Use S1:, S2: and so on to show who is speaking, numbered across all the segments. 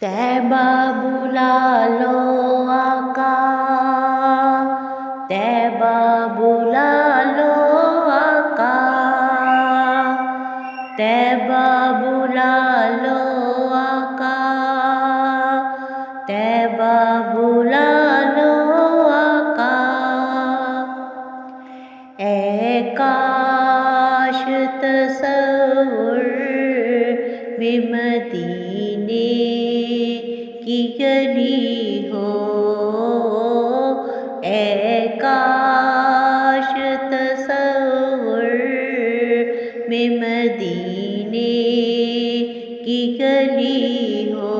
S1: तैबा बुला लो आका, तैबा बुला लो आका, तैबा बुला लो आका, तैबा बुला लो आका। ऐ काश तसव्वुर में मदीने की गली हो, ऐ काश तसव्वुर में मदीने की गली हो,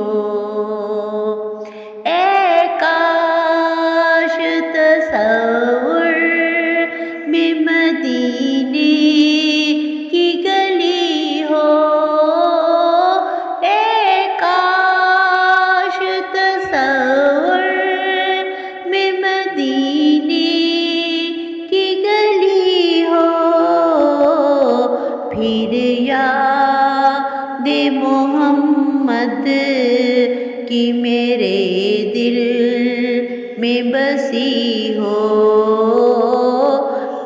S1: ऐ काश तसव्वुर में मदीने की गली हो, ऐ काश तसव्वुर में मदीने की गली हो। फिर याद मोहम्मद की मेरे दिल में बसी हो,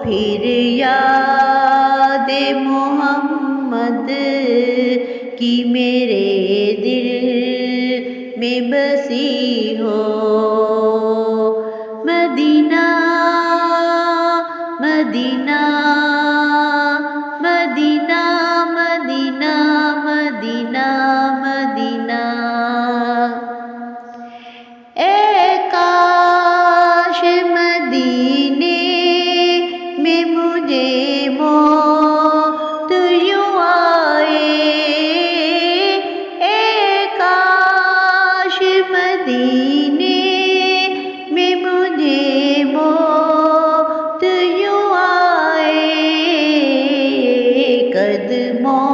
S1: फिर याद मोहम्मद की मेरे दिल में बसी हो। मदीना मदीना मदीना मदीना मदीना मदीना, ऐ काश मदीने में मुझे मौत यूं आए, ऐ काश मदीने में मुझे मौत यूं आए, कदमों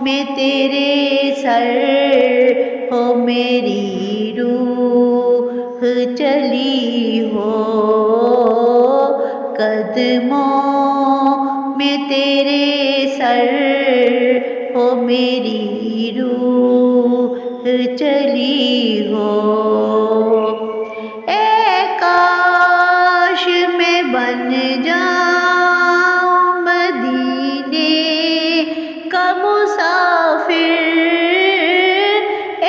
S1: में तेरे सर हो मेरी रूह चली हो, कदमों में तेरे सर हो मेरी रूह चली हो। ऐ काश मैं बन जाऊं मदीने का मुसाफिर, ऐ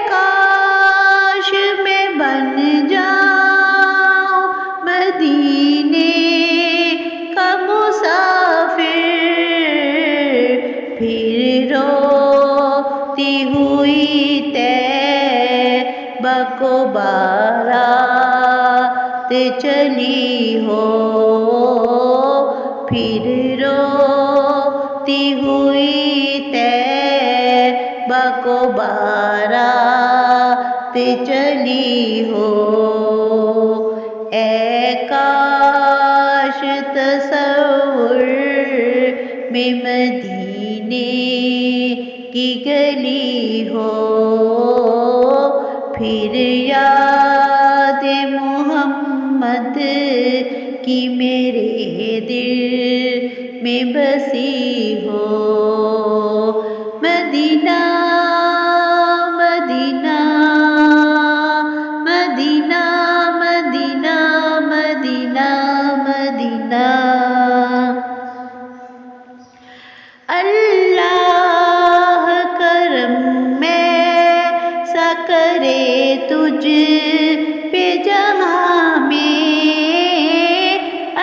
S1: काश मैं बन जाऊं मदीने का मुसाफिर, फिर रोती हुई तैबा को बारात चली हो, फिर रोती हुई तैबा को बारात चली हो। ऐ काश तसव्वुर में मदीने की गली हो, फिर याद मोहम्मद की मेरे दिल में बसी हो। मदीना मदीना मदीना मदीना मदीना मदीना, अल्लाह करम में सा करे तुझ पे जहाँ में,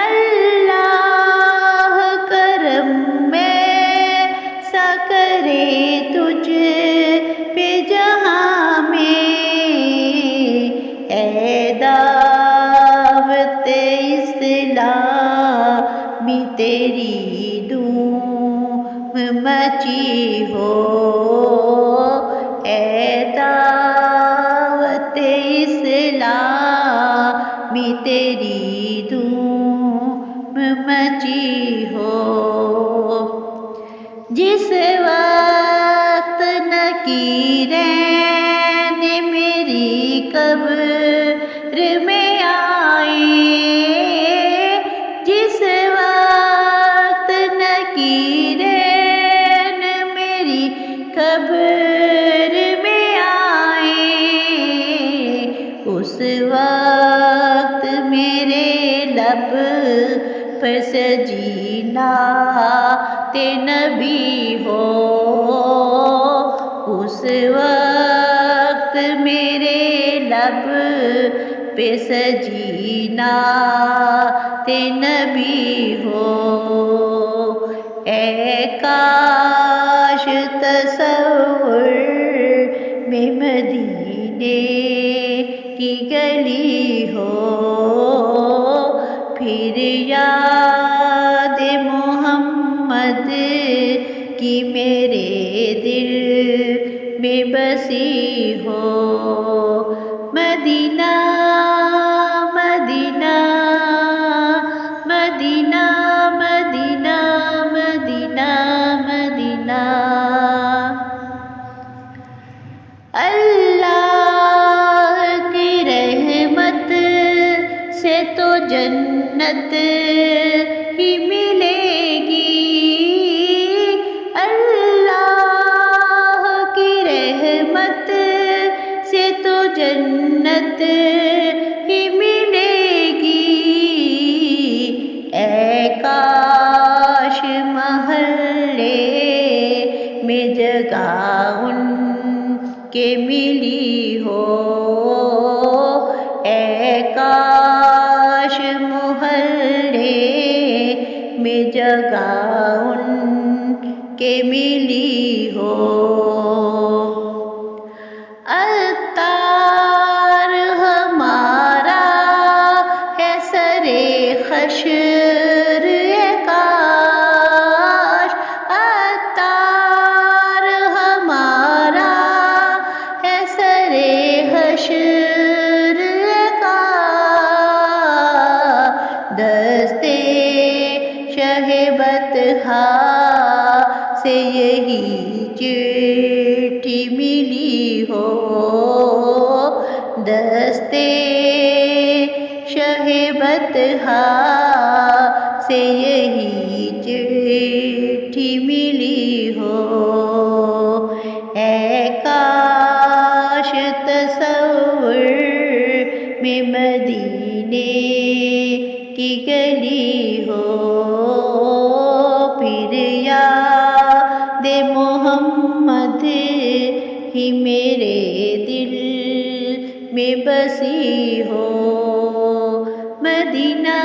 S1: अल्लाह करम में सा करे तुझ पे जहाँ में, ऐ दावत इस्लामी तेरी धूम मची हो, ऐ दावत इस्लामी तेरी धूम मची हो। जिस वक्त नकीरैन मेरी कब्र में आए, जिस वक्त नकीरैन मेरी कब्र में आए, پر سجی نعت نبی ہو، اس وقت میرے لب پہ سجی نعت نبی ہو۔ اے کاش تصور میں مدینے کی گلی ہو، پھر یاد محمد کی میرے دل میں بسی ہو۔ مدینہ مدینہ مدینہ مدینہ مدینہ مدینہ، اللہ کی رحمت سے تو جنت ہی ملے گی، اللہ کی رحمت سے تو جنت ہی ملے گی۔ اے کاش محلے میں جگہ ان کے ملی ہو، اے کاش محلے میں جگہ ان کے ملی ہو۔ عطار ہمارا ہے سرے حشر، اے کاش عطار ہمارا ہے سرے حشر، اے کاش دستے شہ بطحا سے یہی چٹھی ملی ہو، دستے شہ بطحا سے یہی چٹھی ملی ہو۔ اے کاش تصور میں مدینے کی گلی ہو، پھر یاد محمد ہی میرے دل میں بسی ہو۔ مدینہ